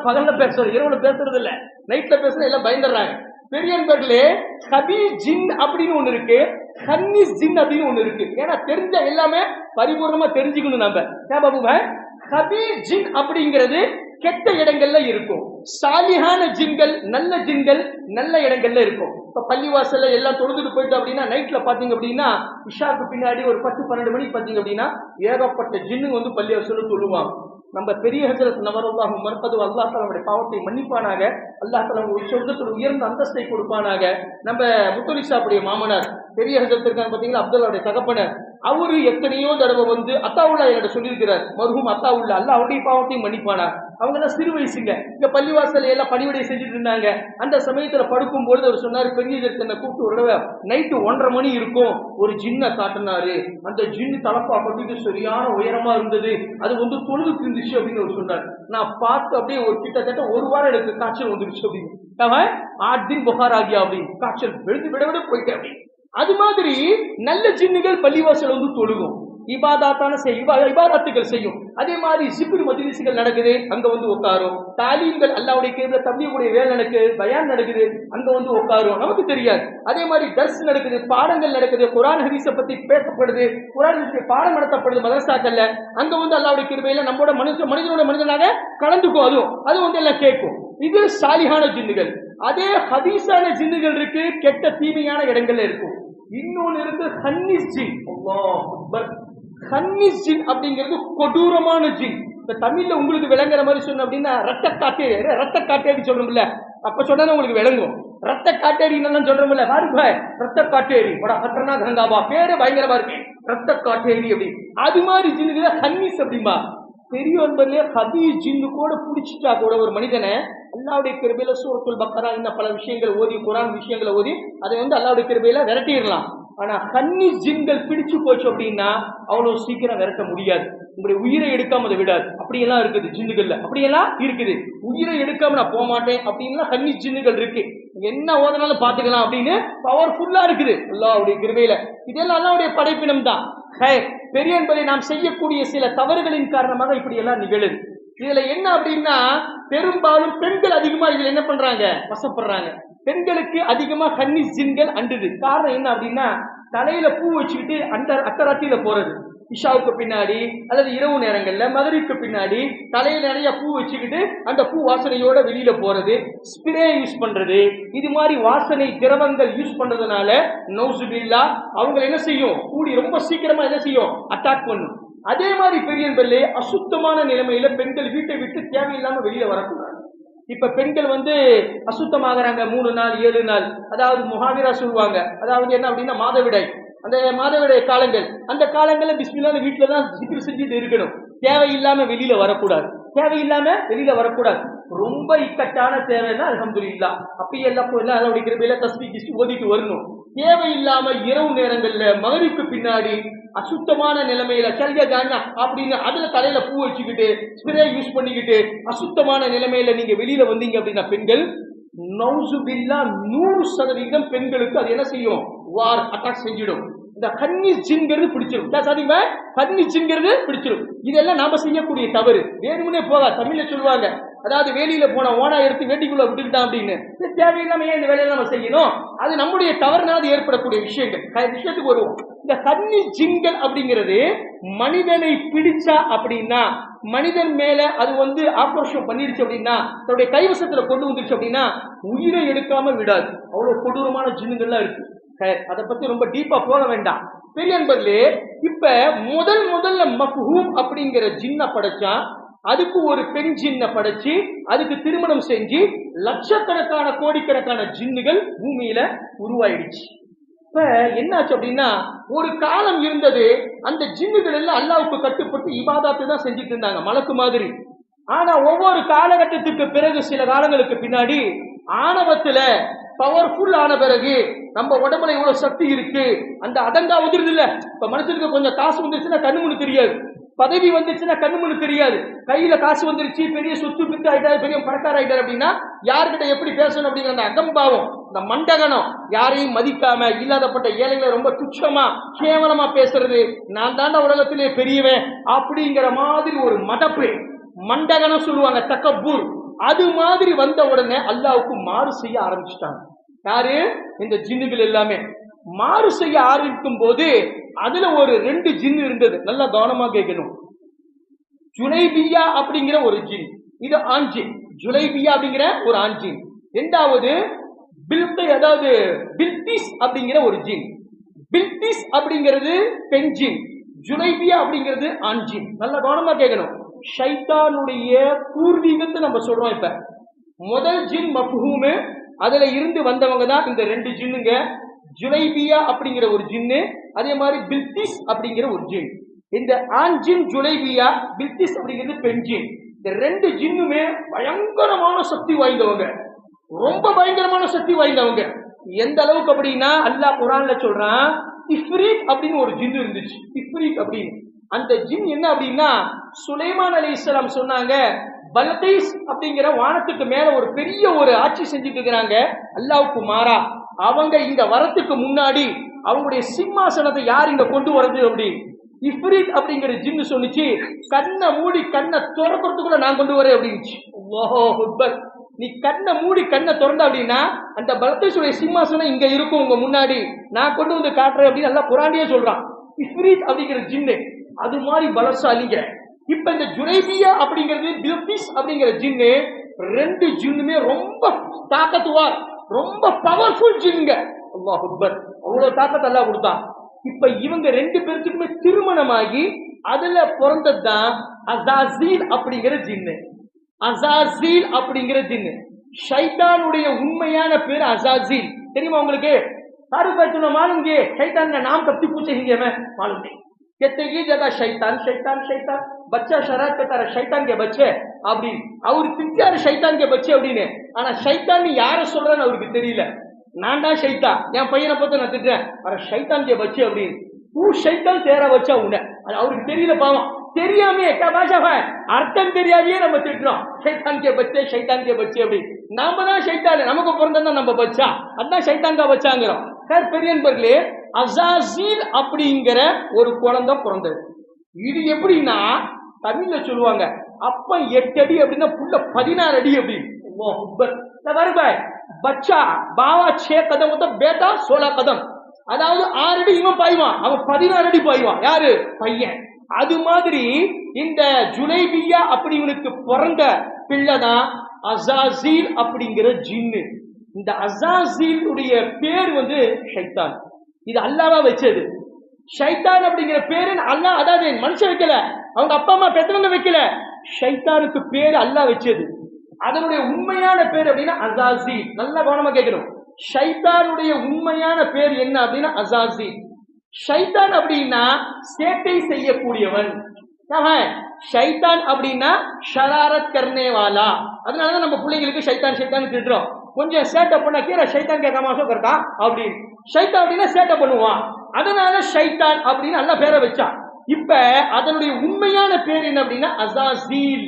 பகல்ல பேசுறது, இரவுல பேசுறது இல்ல, நைட்ல பேசுறது, எல்லாம் பயந்துடுறாங்க. பெரியன்பர்களே, ஹபீஸ் ஜின் அப்படின்னு ஒண்ணு இருக்கு, ஹன்னீஸ் ஜின் அப்படின்னு ஒண்ணு இருக்கு. ஏன்னா தெரிஞ்ச எல்லாமே பரிபூர்ணமா தெரிஞ்சுக்கணும் நம்ம. ஹபீஸ் ஜின் அப்படிங்கிறது கெட்ட இடங்கள்ல இருக்கும். சாலிஹான ஜின்கள், நல்ல ஜின்கள் நல்ல இடங்கள்ல இருக்கும். இப்ப பள்ளிவாசல்ல எல்லாம் தொழுதுட்டு போயிட்டு அப்படின்னா நைட்ல பாத்தீங்க அப்படின்னா இஷாக்கு பின்னாடி ஒரு 10-12 மணிக்கு பாத்தீங்க அப்படின்னா ஏகப்பட்ட ஜின்னு வந்து பள்ளிவாசல்ல தொழுவாங்க. நம்ம பெரிய ஹஜ்ரத் நவரல்லாஹு மர்கது, அல்லாஹ் தஆலா நம்முடைய பாவத்தை மன்னிப்பானாக, அல்லாஹ் தஆலா ஒரு சொர்க்கத்தில் உயர்ந்த அந்தஸ்தை கொடுப்பானாக. நம்ம முத்தலி சாப்புடைய மாமனார் பெரிய ஹஜ்ரத் இருக்காங்க பாத்தீங்களா, அப்துல்லாவுடைய தகப்பனர், அவரு எத்தனையோ தடவை வந்து அத்தாவுல்லா என்னோட சொல்லியிருக்கிறார், மர்ஹூம் அத்தாவுல்லா, அல்லாஹ் அவருடைய பாவத்தையும் மன்னிப்பானா. அவங்க எல்லாம் சிறு வயசுங்க, இங்க பள்ளிவாசல எல்லாம் பணிவிடை செஞ்சுட்டு இருந்தாங்க. அந்த சமயத்துல படுக்கும் பொழுது அவர் சொன்னாரு, பெரிய ஹஜ்ரத் கூப்பிட்டு ஒரு தடவை நைட்டு 1:30 மணி இருக்கும், ஒரு ஜின்னை காட்டினாரு. அந்த ஜின்னு தலப்பா பட்டுட்டு சரியான உயரமா இருந்தது, அது வந்து தொழுதுக்கு இருந்துச்சு அப்படின்னு அவர் சொன்னார். நான் பார்த்து அப்படியே ஒரு கிட்டத்தட்ட ஒரு வாரம் எனக்கு காய்ச்சல் வந்துருச்சு அப்படின்னு. 8 दिन புகார் ஆகியா அப்படின்னு காய்ச்சல் விட போயிட்டேன் அப்படின்னு. அது மாதிரி நல்ல ஜின்னுகள் பள்ளிவாசல் வந்து தொழுகும், இபாதாத்தான இபாதத்துகள் செய்யும். அதே மாதிரி சிப்ர் மஜ்லிஸ்கள் நடக்குது, அங்க வந்து உட்காரும். தாலீம்கள், அல்லாஹ்வுடைய கிருபையில தப்லீகுடைய வேலை நடக்குது, பயான் நடக்குது, அங்க வந்து உட்காரும். நமக்கு தெரியாது. அதே மாதிரி தர்ஸ் நடக்குது, பாடங்கள் நடக்குது, குர்ஆன் ஹதீஸை பத்தி பேசப்படுது, குர்ஆன் ஹதீஸ் பாடம் நடத்தப்படுது மதரசாக்கள்ல. அங்க வந்து அல்லாஹ்வுடைய கிருபையில நம்மளோட மனிதனோட மனிதனாக கலந்துக்கும், அது வந்து எல்லாம் கேட்கும். இது சாலிஹான ஜின்னுகள். அதே ஹபீஸான ஜின்னுகள் இருக்கு, கெட்ட தீமையான இடங்கள்ல இருக்கும். இன்னொன்னு இருக்கு ஹன்னீஸ் ஜின். அல்லாஹ் அக்பர். ஹன்னீஸ் ஜின் அப்படிங்கிறது கொடூரமான ஜின். இந்த தமிழ்ல உங்களுக்கு விளங்குற மாதிரி சொன்ன அப்படின்னா ரத்த காட்டேரி சொல்றோம்ல, அப்ப சொன்னா உங்களுக்கு விளங்கும். ரத்த காட்டேரி சொல்றோம்ல, பாருங்க ரத்த காட்டேரி கட்டனா கங்காபா, பேரு பயங்கரமா இருக்கு, ரத்த காட்டேரி அப்படி. அது மாதிரி ஜின்னுக்கு ஹன்னீஸ் அப்படிம்பா. பெரியவர்களே, ஹபீஸ் ஜின்னு கூட பிடிச்சிட்டா கூட ஒரு மனிதனை அல்லாஹ்வுடைய கிருபையில சூரத்துல் பக்கரா இன்னும் பல விஷயங்கள் ஓதி, குர்ஆன் விஷயங்களை ஓதி அதை வந்து அல்லாஹ்வுடைய கிருபையில விரட்டிடலாம். ஆனா ஹன்னீஸ் ஜின்கள் பிடிச்சு போச்சு அப்படின்னா அவ்வளவு சீக்கிரம் விரட்ட முடியாது. உங்களுடைய உயிரை எடுக்காம அதை விடாது. அப்படியெல்லாம் இருக்குது ஜின்னுகள்ல, அப்படியெல்லாம் இருக்குது. உயிரை எடுக்காம நான் போக மாட்டேன் அப்படின்னா ஹன்னீஸ் ஜின்னுகள் இருக்கு. என்ன ஓதனாலும் பாத்துக்கலாம் அப்படின்னு பவர்ஃபுல்லா இருக்குது அல்லாஹ்வுடைய கிருபையில. இதெல்லாம் அல்லாஹ்வுடைய படைப்பினம் தான். பெரிய என்பதை நாம் செய்யக்கூடிய சில தவறுகளின் காரணமாக இப்படி எல்லாம் நிகழுது. இதுல என்ன அப்படின்னா பெரும்பாலும் பெண்கள் அதிகமா இதுல என்ன பண்றாங்க, வசப்படுறாங்க. பெண்களுக்கு அதிகமா ஹன்னீஸ் ஜின்கள் அண்டுது. காரணம் என்ன அப்படின்னா தலையில பூ வச்சுக்கிட்டு அக்கராத்தியில போறது, இஷாவுக்கு பின்னாடி அல்லது இரவு நேரங்கள்ல மகரிப்க்கு பின்னாடி தலையில நிறைய பூ வச்சுக்கிட்டு அந்த பூ வாசனையோட வெளியில போறது, ஸ்ப்ரே யூஸ் பண்றது, இது மாதிரி வாசனை திரவங்கள் யூஸ் பண்றதுனால நௌசுபில்லா அவங்க என்ன செய்யும், கூடி ரொம்ப சீக்கிரமா என்ன செய்யும், அட்டாக் பண்ணும். அதே மாதிரி பெரியன்பர்களே, அசுத்தமான நிலைமையில பெண்கள் வீட்டை விட்டு தேவையில்லாம வெளியில வரக்கூடாது. இப்ப பெண்கள் வந்து அசுத்தமாகறாங்க 3 நாள் 7 நாள், அதாவது முஹாவிரா சொல்லுவாங்க, அதாவது என்ன அப்படின்னா மாதவிடாய், அந்த மாதவிடாய் காலங்கள், அந்த காலங்கள்ல பிஸ்மில்லாஹ் வீட்டுல தான் ஜிக்ர் செஞ்சுட்டு இருக்கணும். தேவையில்லாம வெளியில வரக்கூடாது, ரொம்ப இக்கட்டான தேவைன்னா அல்ஹம்துலில்லாஹ் அப்பயே எல்லாம் அல்லாஹ்வுடைய கிருபையில தஸ்பீஹ் கிஸ்பீஹ் ஓதிட்டு வரணும். தேவையில்லாம இரவு நேரங்கள்ல மகரிப்க்கு பின்னாடி அசுத்தமான நிலைமையில சல்ஜானா அப்படின்னு அதுல தலையில பூ வச்சுக்கிட்டு ஸ்ப்ரே யூஸ் பண்ணிக்கிட்டு அசுத்தமான நிலைமையில நீங்க வெளியில வந்தீங்க அப்படின்னா பெண்கள் நௌசுபில்லா 100% பெண்களுக்கு அது என்ன செய்யும், வார் அட்டாக் செஞ்சிடும். இந்த இந்த கன்னிஸ் ஜின்கிறது பிடிச்சிரும். சாதிங்க கன்னிஸ் ஜின்கிறது பிடிச்சிரும். இதெல்லாம் நாம செய்யக்கூடிய தவறு. வேணும்னே போகா. தமிழ்ல சொல்லுவாங்க, அதாவது வேலியில போன ஓனா எடுத்து வேட்டிக்குள்ள விட்டுக்கிட்டான் அப்படின்னு. தேவையில்லாம ஏன் இந்த வேலையில நம்ம செய்யணும்? அது நம்முடைய தவறுனால ஏற்படக்கூடிய விஷயங்கள். விஷயத்துக்கு வருவோம். இந்த கன்னிஸ் ஜின்கள் அப்படிங்கிறது மனிதனை பிடிச்சா அப்படின்னா, மனிதன் மேல அது ஆக்ரோஷம் பண்ணிருச்சு அப்படின்னா, தன்னுடைய கைவசத்துல கொண்டு வந்துருச்சு அப்படின்னா உயிரை எடுக்காம விடாது. அவ்வளவு கொடூரமான ஜின்னுகள்லாம் இருக்கு. அதை பத்தி ரொம்ப டீப்பா போக வேண்டாம். பெரிய அன்பர்களே, இப்ப முதல்ல மஃஹூம் அப்படிங்கிற ஜின்ன படைச்சா, அதுக்கு ஒரு பெண் ஜின்ன படைச்சு அதுக்கு திருமணம் செஞ்சு லட்சக்கணக்கான கோடிக்கணக்கான ஜின்னுகள் பூமியில உருவாயிடுச்சு. இப்ப என்னாச்சு அப்படின்னா, ஒரு காலம் இருந்தது, அந்த ஜின்னுகள் எல்லாம் அல்லாஹ்வுக்கு கட்டுப்பட்டு இபாதத்து தான் செஞ்சுட்டு இருந்தாங்க, மலக்கு மாதிரி. ஆனா ஒவ்வொரு காலகட்டத்துக்கு பிறகு, சில காலங்களுக்கு பின்னாடி, ஆணவத்துல பவர்ஃபுல் ஆன பிறகு, நம்ம உடம்புல இவ்வளவு சக்தி இருக்கு, அந்த அடங்கா உதிருது இல்ல. இப்ப மனுஷனுக்கு கொஞ்சம் காசு வந்துருச்சுன்னா கண்ணுமுன்னு தெரியாது, பதவி வந்துருச்சுன்னா கண்ணுமுன்னு தெரியாது, கையில காசு வந்துருச்சு, பெரிய சொத்து பித்து ஆயிட்டாரு, பெரிய பணக்கார ஆயிட்டாரு அப்படின்னா யார்கிட்ட எப்படி பேசணும் அப்படிங்கிற அந்த அகம்பாவம், இந்த மண்டகனம், யாரையும் மதிக்காம இல்லாதப்பட்ட ஏழைகளை ரொம்ப துச்சமா கேவலமா பேசுறது, நான் தாண்டா உலகத்திலே பெரியவன் அப்படிங்கிற மாதிரி ஒரு மதப்பு, மண்டகனம் சொல்லுவாங்க, தக்கபூர். அது மாதிரி வந்த உடனே அல்லாஹ்வுக்கு மாறு செய்ய ஆரம்பிச்சுட்டாங்க. யாரு? இந்த ஜின்னுகள் எல்லாமே மாறு செய்ய ஆரம்பிக்கும் போது அதுல ஒரு 2 ஜின் இருந்தது. நல்லா கவனமா கேட்கணும். ஜுலைபியா அப்படிங்கிற ஒரு ஜின், இது ஆண் ஜின். ஜுலைபியா அப்படிங்கிற ஒரு ஆண் ஜின். இரண்டாவது பில்கிஸ் அப்படிங்கிற ஒரு ஜின். பில்கிஸ் அப்படிங்கிறது பெண் ஜின், ஜுலைபியா அப்படிங்கிறது ஆண் ஜின். நல்லா கவனமா கேட்கணும். ஷைத்தானுடைய பூர்வீகத்தை நம்ம சொல்றோம். இப்ப முதல் ஜின் மஃஹூம், அதுல இருந்து வந்தவங்க தான் இந்த 2 ஜின்னுங்க. ஜுலைபியா அப்படிங்கிற ஒரு ஜின்னு, அதே மாதிரி பில்கிஸ் அப்படிங்கிற ஒரு ஜின். இந்த ஆண் ஜின் ஜுலைபியா, பில்கிஸ் அப்படிங்கிறது பெண் ஜின். இந்த 2 ஜின்னுமே பயங்கரமான சக்தி வாய்ந்தவங்க, ரொம்ப பயங்கரமான சக்தி வாய்ந்தவங்க. எந்த அளவுக்கு அப்படின்னா, அல்லாஹ் குர்ஆன்ல சொல்றான், இஃப்ரீத் அப்படின்னு ஒரு ஜின் இருந்துச்சு. இஃப்ரீத் அப்படின்னு அந்த ஜின் என்ன அப்படின்னா, சுலைமான் அலைஹிஸ்ஸலாம் சொன்னாங்க, பல்கீஸ் அப்படிங்கிற வானத்துக்கு மேல ஒரு பெரிய ஒரு ஆட்சி செஞ்சுட்டு இருக்கிறாங்க அல்லாஹ்வுக்கு மாறா. அவங்க இங்க வரத்துக்கு முன்னாடி அவங்களுடைய சிம்மாசனத்தை யார் இங்க கொண்டு வரது அப்படி இஃப்ரீத் அப்படிங்கிற ஜின்னு சொன்னிச்சு, கண்ணை மூடி கண்ணை திறக்கிறதுக்குள்ள நான் கொண்டு வரேன் அப்படின்னுச்சு. அல்லாஹு அக்பர். நீ கண்ணை மூடி கண்ணை திறந்த அப்படின்னா அந்த பல்கீஸுடைய சிம்மாசனம் இங்க இருக்கும் உங்க முன்னாடி, நான் கொண்டு வந்து காட்டுறேன் அப்படின்னு நல்லா குர்ஆனிலே சொல்றான். இஃப்ரீத் அப்படிங்கிற ஜின்னு அது மாதிரி பலசாலிங்க. இப்ப இந்த ஜுலைபியா அப்படிங்கிறது, பில்கிஸ் அப்படிங்கிற ஜின்னு, 2 ஜின்னுமே ரொம்ப தாக்கத்துவார், ரொம்ப பவர்ஃபுல் ஜின்னுங்க. அல்லாஹ் அக்பர். அவ்வளவு தாக்கத்தை அல்லாஹ் கொடுத்தான். இப்ப இவங்க 2 பேருக்குமே திருமணமாகி அதுல பிறந்ததுதான் அஸாஸீல் அப்படிங்கிற ஜின்னு. அஸாஸீல் அப்படிங்கிற ஜின்னு. ஷைத்தானுடைய உண்மையான பேர் அஸாஸீல். தெரியுமா உங்களுக்கு? மாலும் शैतान का नाम कब पूछेंगे मैं मालूम नहीं, कहते ये जगह शैतान शैतान शैतान बच्चा शरारत करता रहा, शैतान के बच्चे அப்படி அவர் திட்டாரு, ஷைத்தான் கே பச்சே அப்படின்னு. ஆனா ஷைத்தான் யார சொல்றேன்னு அவருக்கு தெரியல. நான் தான் ஷைத்தான், என் பையனை பார்த்து நான் திட்டுறேன், ஆனா ஷைத்தான் கே பச்சே அப்படின்னு. பூ ஷைத்தான் தேர வச்சா உன்ன, அது அவருக்கு தெரியல பாவம். தெரியாமே அர்த்தம் தெரியாமையே நம்ம திட்டுறோம், ஷைத்தான் கே பச்சே அப்படி. நாம தான் ஷைத்தான், நமக்கு பிறந்தா நம்ம பச்சா, அதான் ஷைத்தான் கா பச்சாங்கிறோம். பெரியன்பர்களே, அஸாஸீல் அப்படிங்கிற ஒரு குழந்தை பிறந்தது. இது எப்படின்னா, தமிழ்ல சொல்லுவாங்க, அப்ப 8 அடி அப்படின்னா புள்ள 16 அடி அப்படி. பச்சா பாவா 6 கதம் பேட்டா 16 கதம், அதாவது 6 அடி இவன் பாய்வான், அவன் 16 அடி பாய்வான். யாரு? பையன். அது மாதிரி இந்த ஜுலைபியா அப்படிங்களுக்கு பிறந்த பிள்ளைதான் அஸாஸீல் அப்படிங்கிற ஜின்னு. இந்த அஸாஸீல் உடைய பேர் ஷைத்தான். இது அல்லாஹ்வா வச்சது. ஷைத்தான் அப்படிங்கிற பேரு அல்லாஹ், அதாவது மனுஷன் வைக்கல, அவங்க அப்பா அம்மா பெத்தவங்க வைக்கல, ஷைத்தானுக்கு பேரு அல்லாஹ் வச்சது. அதனுடைய உண்மையான பேர் அப்படின்னா அஸாஸீல். நல்லா கவனமா கேட்கணும். ஷைத்தானுடைய உண்மையான பேர் என்ன அப்படின்னா அஸாஸீல். ஷைத்தான் அப்படின்னா சேட்டை செய்யக்கூடியவன். ஷைத்தான் அப்படின்னா ஷராரத் கர்னே வாலா. அதனாலதான் நம்ம பிள்ளைங்களுக்கு ஷைத்தான் ஷைத்தான் திட்டுறோம். கொஞ்சம் சேட்டை பண்ண கீரை ஷைத்தான் கேட்காம கரெக்டா அப்படின்னு. ஷைத்தான் அப்படின்னா சேட்டை பண்ணுவான், அதனால ஷைத்தான் அப்படின்னு நல்ல பேரை வச்சான். இப்ப அதனுடைய உண்மையான பேர் என்ன அப்படின்னா அஸாஸீல்.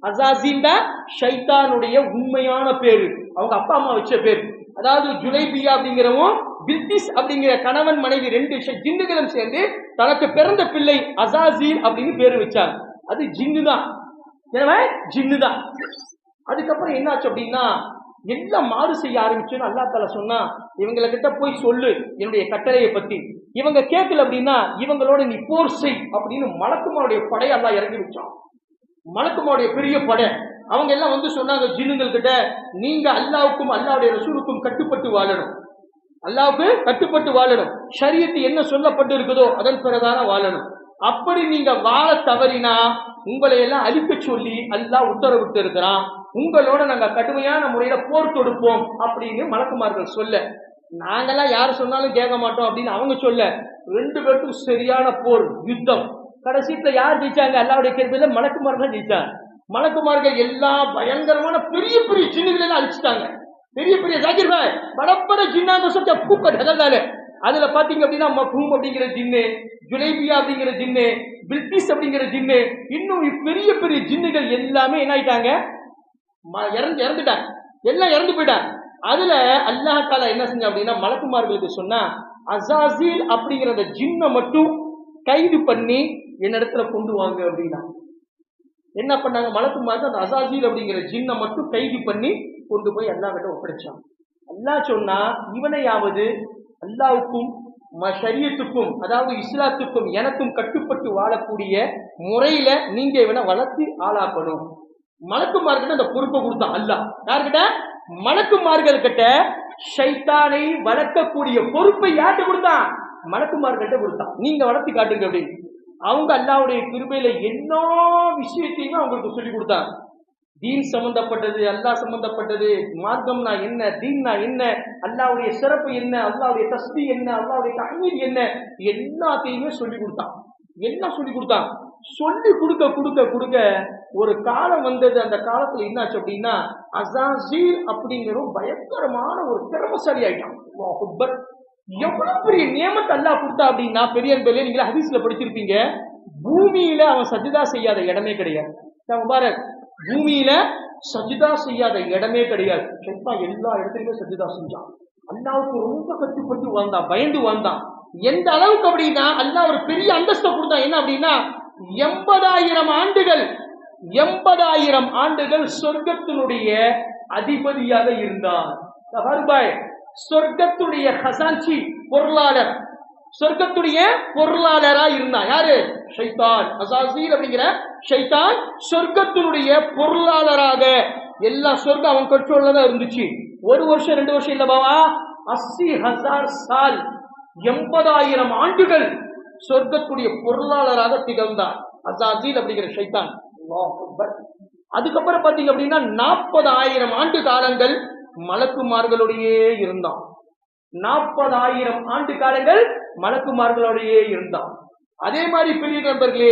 அஸாஸீல் தான் ஷைத்தானுடைய உண்மையான பேரு, அவங்க அப்பா அம்மா வச்ச பேர். அதாவது ஜுலைபியா அப்படிங்கிறவும் பில்கிஸ் அப்படிங்கிற கணவன் மனைவி 2 ஜின்னுகளும் சேர்ந்து தனக்கு பிறந்த பிள்ளை அசாசீல் அப்படின்னு பேரு வச்சாங்க. அது ஜின்னு தான், ஜின்னு தான். அதுக்கப்புறம் என்னாச்சு அப்படின்னா எல்லாம் மாறு செய்ய ஆரம்பிச்சுன்னு அல்லாஹ் தஆலா சொன்னா, இவங்களை கிட்ட போய் சொல்லு என்னுடைய கட்டளையை பத்தி. இவங்க கேட்கல அப்படின்னா இவங்களோட நீ போர் செய் அப்படின்னு மலக்குமாருடைய படை அல்லாஹ் இறங்கி வச்சான். மலக்குமாருடைய பெரிய படை. அவங்க எல்லாம் வந்து சொன்னாங்க ஜின்னுங்கள் கிட்ட, நீங்க அல்லாஹ்வுக்கும் அல்லாஹ்வுடைய ரசூலுக்கும் கட்டுப்பட்டு வாழணும், அல்லாஹ்வுக்கு கட்டுப்பட்டு வாழணும், ஷரியத்து என்ன சொல்லப்பட்டு இருக்குதோ அதன் பிரகாரம் வாழணும். அப்படி நீங்க வாழ தவறினா உங்களை எல்லாம் அழிக்க சொல்லி அல்லாஹ் உத்தரவிட்டு இருக்கிறான். உங்களோட நாங்க கடுமையான முறையில போர் தொடுப்போம் அப்படின்னு மலக்குமார்கள் சொல்ல, நாங்கெல்லாம் யாரு சொன்னாலும் கேட்க மாட்டோம் அப்படின்னு அவங்க சொல்ல, 2 பேருக்கும் சரியான போர், யுத்தம். கடைசியில யார் ஜெயிச்சாங்க? அல்லாஹ்வுடைய கிருபையில மலக்குமார்கள் ஜெயிச்சாங்க. மலக்குமார்கள் எல்லா பயங்கரமான பெரிய பெரிய ஜின்னுகளை எல்லாம் அழிச்சிட்டாங்க. பெரிய பெரிய ஜாகிர் பாய் படப்பட ஜின்னா சொச்ச பூக்க டகதால. அதுல பாத்தீங்க அப்படின்னா மஃபூம் அப்படிங்கிற ஜின்னு, ஜுலைபியா அப்படிங்கிற ஜின்னு, பில்கிஸ் அப்படிங்கிற ஜின்னு, இன்னும் பெரிய பெரிய ஜின்னுகள் எல்லாமே என்ன ஆயிட்டாங்க? இறந்துட்டாங்க, எல்லாம் இறந்து போயிட்டாங்க. அதுல அல்லாஹ் தஆலா என்ன செஞ்சா அப்படின்னா மலக்குமார்களுக்கு சொன்னா, அசாசீல் அப்படிங்கிற அந்த ஜின்னை மட்டும் கைது பண்ணி என்னிடத்துல கொண்டு வாங்க அப்படின்னா என்ன பண்ணாங்க? மலக்குமார்கள் அந்த அசாசீல் அப்படிங்கிற ஜின்னை மட்டும் கைது பண்ணி கொண்டு போய் அல்லாஹ் கிட்ட ஒப்படைச்சாங்க. அல்லாஹ் சொன்னா, இவனையாவது அல்லாஹ்வுக்கும் ஷரியத்துக்கும் அதாவது இஸ்லாத்துக்கும் எனக்கும் கட்டுப்பட்டு வாழக்கூடிய முறையில நீங்க இவனை வளர்த்து ஆளாக்கணும். மலக்குமார்கிட்ட அந்த பொறுப்பை கொடுத்தான் அல்லாஹ். யார்கிட்ட? மலக்குமார்கள் கிட்ட ஷைத்தானை வளர்க்கக்கூடிய பொறுப்பை யார்கிட்ட கொடுத்தான்? மலக்குமார்கிட்ட கொடுத்தான். நீங்க வளர்த்து காட்டுங்க அப்படின்னு. அவங்க அல்லாஹ்வுடைய கிருபையில எல்லா விஷயத்தையுமே அவங்களுக்கு சொல்லி கொடுத்தாங்க. தீன் சம்பந்தப்பட்டது, அல்லாஹ் சம்பந்தப்பட்டது, மார்க்கம்னா என்ன, தீன்னா என்ன, அல்லாஹ்வுடைய சிறப்பு என்ன, அல்லாஹ்வுடைய தஸ்பீஹ் என்ன, அல்லாஹ்வுடைய தஹ்மீத் என்ன, எல்லாத்தையுமே சொல்லி கொடுத்தான். எல்லாம் சொல்லி கொடுத்தான். சொல்லி கொடுக்க கொடுக்க கொடுக்க ஒரு காலம் வந்தது. அந்த காலத்துல என்னாச்சு அப்படின்னா அசாசீல் அப்படிங்கிற பயங்கரமான ஒரு திறமசாலி ஆயிட்டான். எவ்வளவு பெரிய நியமத்தை அல்லாஹ் கொடுத்தா அப்படின்னா பெரிய அன்பர்களே, நீங்க ஹதீஸ்ல படிச்சிருப்பீங்க, பூமியில அவன் சஜிதா செய்யாத இடமே கிடையாது. பாருங்க, பூமியில சஜிதா செய்யாத இடமே கிடையாது. ஷைத்தான் எல்லா இடத்துலயுமே சஜிதா செஞ்சான். அல்லாஹ்வுக்கு ரொம்ப கட்டுப்பட்டு வாழ்ந்தான், பயந்து வாழ்ந்தான். எந்த அளவுக்கு அப்படின்னா அல்லாஹ் ஒரு பெரிய அந்தஸ்தை கொடுத்தான். என்ன அப்படின்னா 80,000 ஆண்டுகள் 80,000 ஆண்டுகள் சொர்க்கத்தினுடைய அதிபதியாக இருந்தான். சொர்க்கத்துடைய ஹசான்சி பொருளாளர், சொர்க்கத்துடைய பொருளாளரா இருந்தான். யாரு? ஷைத்தான். அசாசீல் அப்படிங்கிற ஷைத்தான் சொர்க்கத்தினுடைய பொருளாளராக எல்லா சொர்க்கம் அவன் கண்ட்ரோல்ல தான் இருந்துச்சு. 1 வருஷம் 2 வருஷம் இல்ல பாவா, 80,000 சால் 80,000 ஆண்டுகள் சொர்க்கத்துடைய பொருளாளராக திகழ்ந்தார் அசாசீல் அப்படிங்கிற ஷைத்தான். அதுக்கப்புறம் பாத்தீங்க அப்படின்னா 40,000 ஆண்டு காலங்கள் மலக்குமார்களுடையே இருந்தான். 40,000 ஆண்டு காலங்கள் மலக்குமார்களுடையே இருந்தான். அதே மாதிரி பெரிய நண்பர்களே,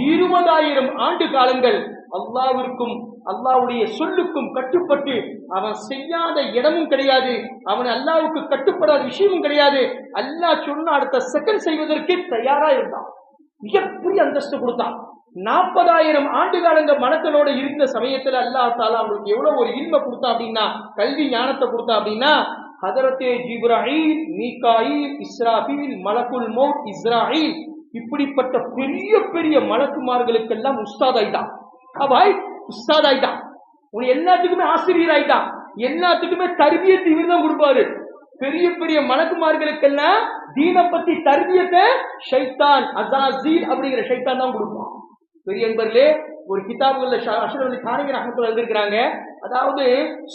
20,000 ஆண்டு காலங்கள் அல்லாஹ்விற்கும் அல்லாஹ்வுடைய சொல்லுக்கும் கட்டுப்பட்டு அவன் செய்யாத இடமும் கிடையாது, அவன் அல்லாஹ்வுக்கு கட்டுப்படாத விஷயமும் கிடையாது. அல்லாஹ் சொன்ன அடுத்த செகண்ட் செய்வதற்கு தயாரா இருந்தான். மிகப்பெரிய அந்தஸ்து கொடுத்தான். 40,000 ஆண்டு காலங்கள் மனக்களோட இருந்த சமயத்துல அல்லாஹ் தஆலா அவங்களுக்கு எவ்வளவு ஒரு இல்ம கொடுத்தா அப்படின்னா, கல்வி ஞானத்தை கொடுத்தா அப்படின்னா, ஹதரத்தே ஜிப்ராயில், மீகாயில், இஸ்ராஃபீல், மலக்குல் மௌத், இஸ்ராயில், இப்படிப்பட்ட பெரிய பெரிய மலக்குமார்களுக்கெல்லாம் உஸ்தாத் ஆயிட்டான். அபாய் உஸ்தாத் ஆயிட்டான். உன் எல்லாத்துக்குமே ஆசிரியர் ஆயிட்டான். எல்லாத்துக்குமே தர்பியத் இவர் தான் கொடுப்பாரு. பெரிய பெரிய மலக்குமார்களுக்கெல்லாம் தீனை பத்தி தர்பியத்தை ஷைத்தான் அசாசீல் அப்படிங்கிற ஷைத்தான் தான் கொடுப்பான். பெரிய நண்பர்களே, ஒரு கிதாபுகள்ல அஷ்ரஃப் அலி தானவி ரஹ்மத்துல்லாஹி எழுதிருக்கிறாங்க. அதாவது